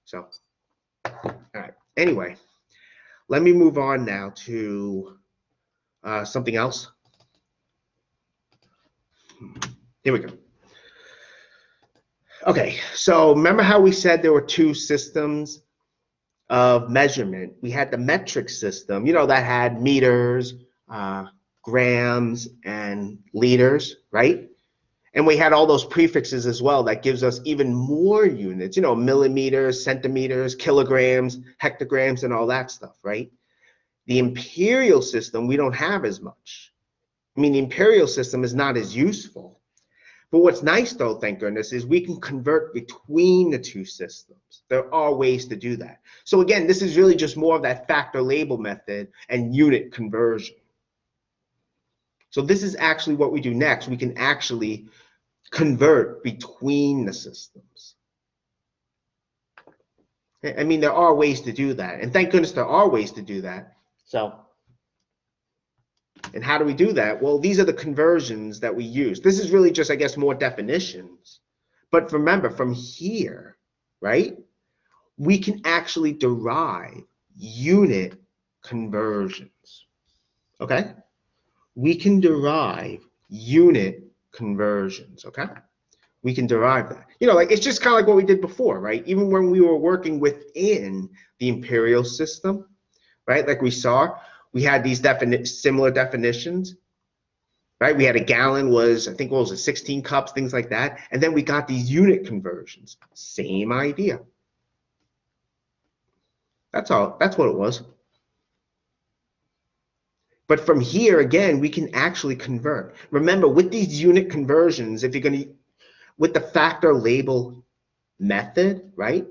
So, all right. Anyway, let me move on now to something else. Here we go. Okay, so remember how we said there were two systems of measurement? We had the metric system, you know, that had meters, grams, and liters, right? And we had all those prefixes as well that gives us even more units, you know, millimeters, centimeters, kilograms, hectograms, and all that stuff, right? The imperial system, we don't have as much. I mean, the imperial system is not as useful. But what's nice, though, thank goodness, is we can convert between the two systems. There are ways to do that. So again, this is really just more of that factor label method and unit conversion. So this is actually what we do next. We can actually convert between the systems. I mean, there are ways to do that. And thank goodness there are ways to do that. So, and how do we do that? Well, these are the conversions that we use. This is really just, I guess, more definitions. But remember, from here, right, we can actually derive unit conversions. Okay? We can derive unit conversions. Okay? We can derive that. You know, like it's just kind of like what we did before, right? Even when we were working within the imperial system, right? Like we saw, we had these similar definitions, right? We had a gallon was, I think, what was it, 16 cups, things like that. And then we got these unit conversions. Same idea. That's all. That's what it was. But from here, again, we can actually convert. Remember, with these unit conversions, if you're going to, with the factor label method, right?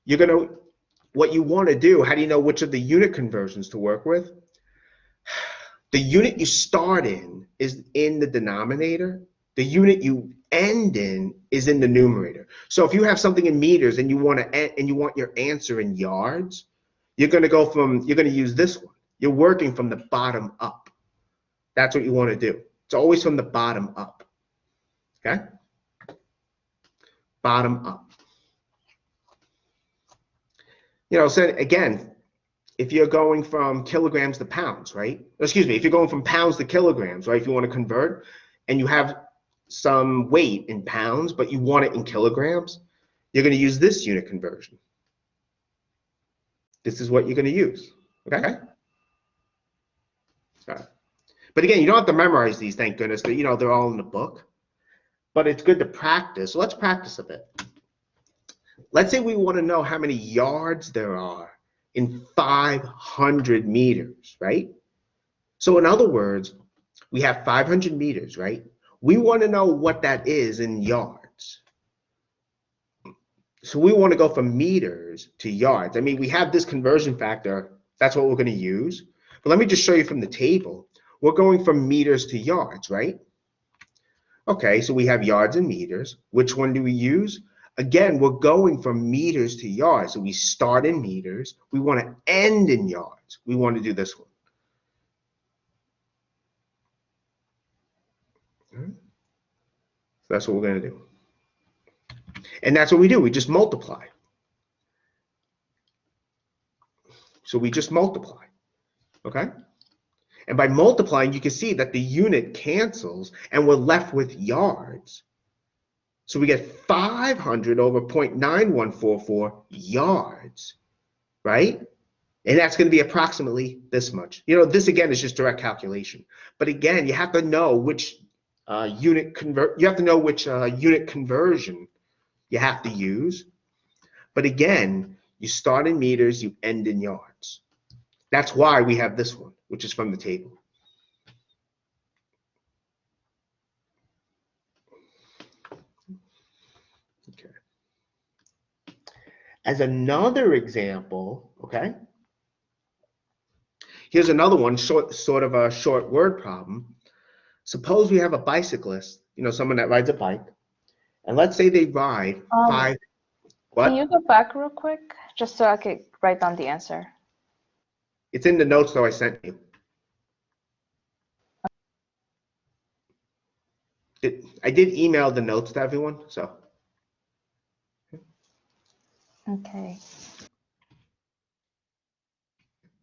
You're going to, what you want to do, how do you know which of the unit conversions to work with? The unit you start in is in the denominator. The unit you end in is in the numerator. So if you have something in meters and you want your answer in yards, you're going to use this one. You're working from the bottom up. That's what you want to do. It's always from the bottom up. Okay? Bottom up. You know, so again, if you're going from kilograms to pounds, right? Excuse me, if you're going from pounds to kilograms, right? If you want to convert and you have some weight in pounds, but you want it in kilograms, you're going to use this unit conversion. This is what you're going to use, okay? All right. But again, you don't have to memorize these, thank goodness. You know, they're all in the book. But it's good to practice. So let's practice a bit. Let's say we want to know how many yards there are in 500 meters, right? So in other words, we have 500 meters, right? We want to know what that is in yards. So we want to go from meters to yards. I mean, we have this conversion factor. That's what we're going to use. But let me just show you from the table. We're going from meters to yards, right? Okay, so we have yards and meters. Which one do we use? Again, we're going from meters to yards. So we start in meters. We want to end in yards. We want to do this one. So that's what we're going to do. And that's what we do. We just multiply. So we just multiply. Okay? And by multiplying, you can see that the unit cancels and we're left with yards. So we get 500 over 0.9144 yards, right? And that's going to be approximately this much. You know, this again is just direct calculation. But again, you have to know which unit conversion you have to use. But again, you start in meters, you end in yards. That's why we have this one, which is from the table. Okay. As another example, okay, here's another one, sort of a short word problem. Suppose we have a bicyclist, you know, someone that rides a bike, and let's say they ride five. What? Can you go back real quick, just so I could write down the answer? It's in the notes though I sent you. I did email the notes to everyone, so. Okay.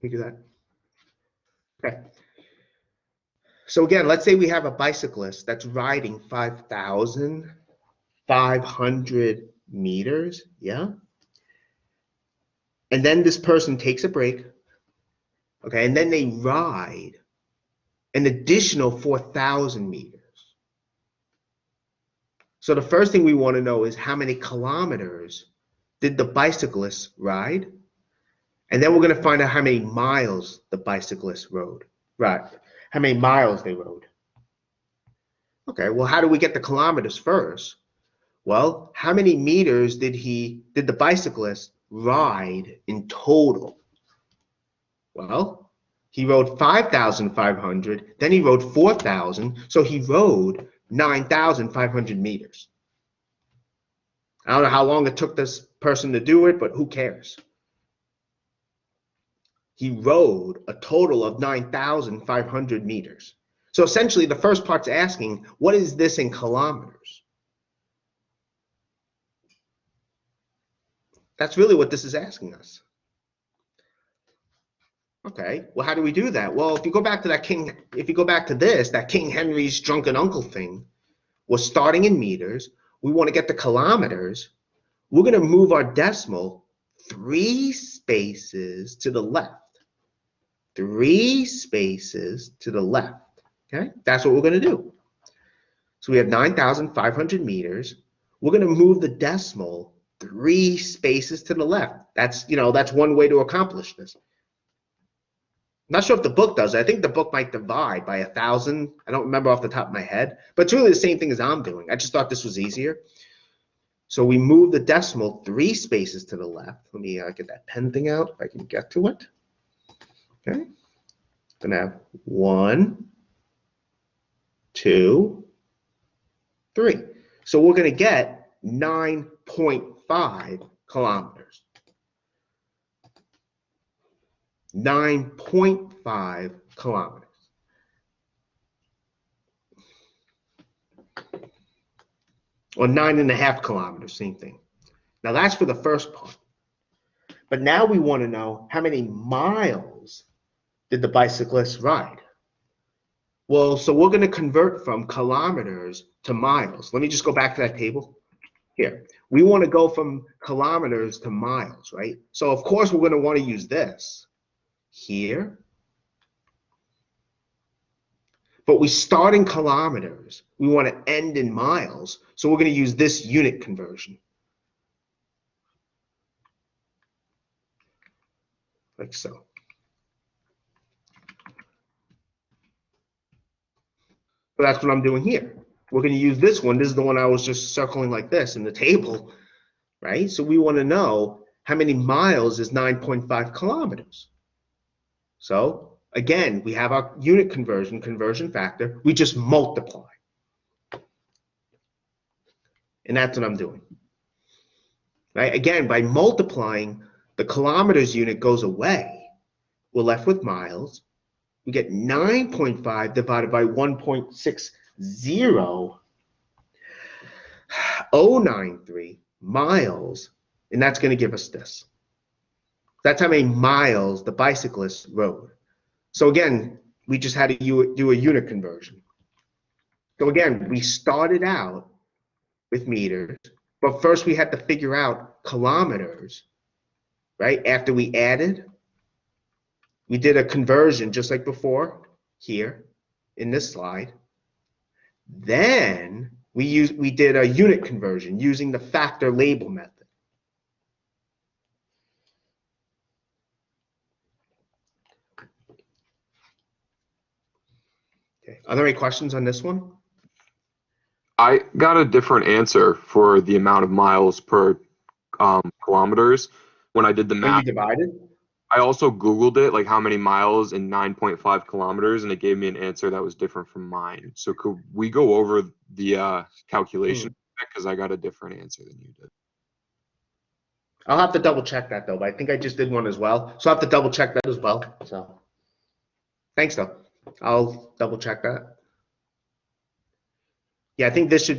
We do that. Okay. So again, let's say we have a bicyclist that's riding 5,500 meters, yeah? And then this person takes a break, okay, and then they ride an additional 4,000 meters. So the first thing we want to know is how many kilometers did the bicyclist ride? And then we're going to find out how many miles the bicyclist rode, right? How many miles they rode. Okay, well, how do we get the kilometers first? Well, how many meters did the bicyclist ride in total? Well, he rode 5,500, then he rode 4,000, so he rode 9,500 meters. I don't know how long it took this person to do it, but who cares? He rode a total of 9,500 meters. So essentially, the first part's asking, what is this in kilometers? That's really what this is asking us. Okay, well, how do we do that? Well, if you go back to that King Henry's drunken uncle thing, we're starting in meters. We want to get the kilometers. We're going to move our decimal 3 spaces to the left. 3 spaces to the left. Okay, that's what we're going to do. So we have 9,500 meters. We're going to move the decimal 3 spaces to the left. That's one way to accomplish this. I'm not sure if the book does it. I think the book might divide by 1,000. I don't remember off the top of my head, but it's really the same thing as I'm doing. I just thought this was easier. So we move the decimal 3 spaces to the left. Let me get that pen thing out if I can get to it. Okay. Gonna have 1, 2, 3. So we're gonna get 9.5 kilometers. 9.5 kilometers. Or 9.5 kilometers, same thing. Now that's for the first part. But now we want to know how many miles did the bicyclist ride? Well, so we're going to convert from kilometers to miles. Let me just go back to that table. Here, we want to go from kilometers to miles, right? So of course we're going to want to use this here. But we start in kilometers. We want to end in miles. So we're going to use this unit conversion. Like so. So that's what I'm doing here. We're going to use this one. This is the one I was just circling like this in the table, right? So we want to know how many miles is 9.5 kilometers. So again, we have our unit conversion factor. We just multiply. And that's what I'm doing. Right? Again, by multiplying, the kilometers unit goes away. We're left with miles. We get 9.5 divided by 1.60093 miles, and that's going to give us this. That's how many miles the bicyclist rode. So again, we just had to do a unit conversion. So again, we started out with meters, but first we had to figure out kilometers, right? After we added, we did a conversion just like before here in this slide. Then we did a unit conversion using the factor label method. Okay. Are there any questions on this one? I got a different answer for the amount of miles per kilometers when I did the When math. you divided? I also Googled it, like how many miles in 9.5 kilometers, and it gave me an answer that was different from mine. So could we go over the calculation? Because I got a different answer than you did. I'll have to double check that though, but I think I just did one as well. So I'll have to double check that as well. So thanks though. I'll double check that. Yeah, I think this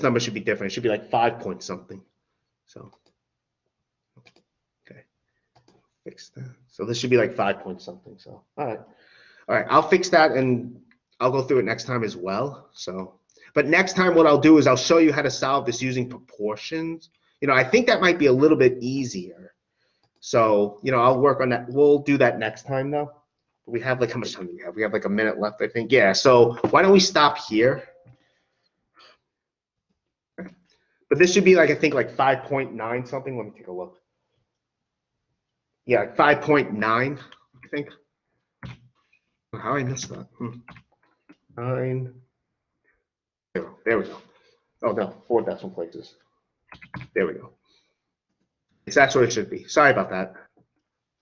number should be different. It should be like 5 point something. So fix that. So this should be like 5 point something. So all right, I'll fix that and I'll go through it next time as well. So, but next time what I'll do is I'll show you how to solve this using proportions. You know, I think that might be a little bit easier. So, you know, I'll work on that. We'll do that next time though. We have like, how much time do we have? We have like a minute left, I think. Yeah, so why don't we stop here? But this should be like, I think like 5.9 something. Let me take a look. Yeah, like 5.9, I think. How I missed that? 9. There we go. Oh no, 4 decimal places. There we go. So that's what it should be. Sorry about that.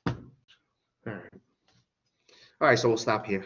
All right. All right, so we'll stop here.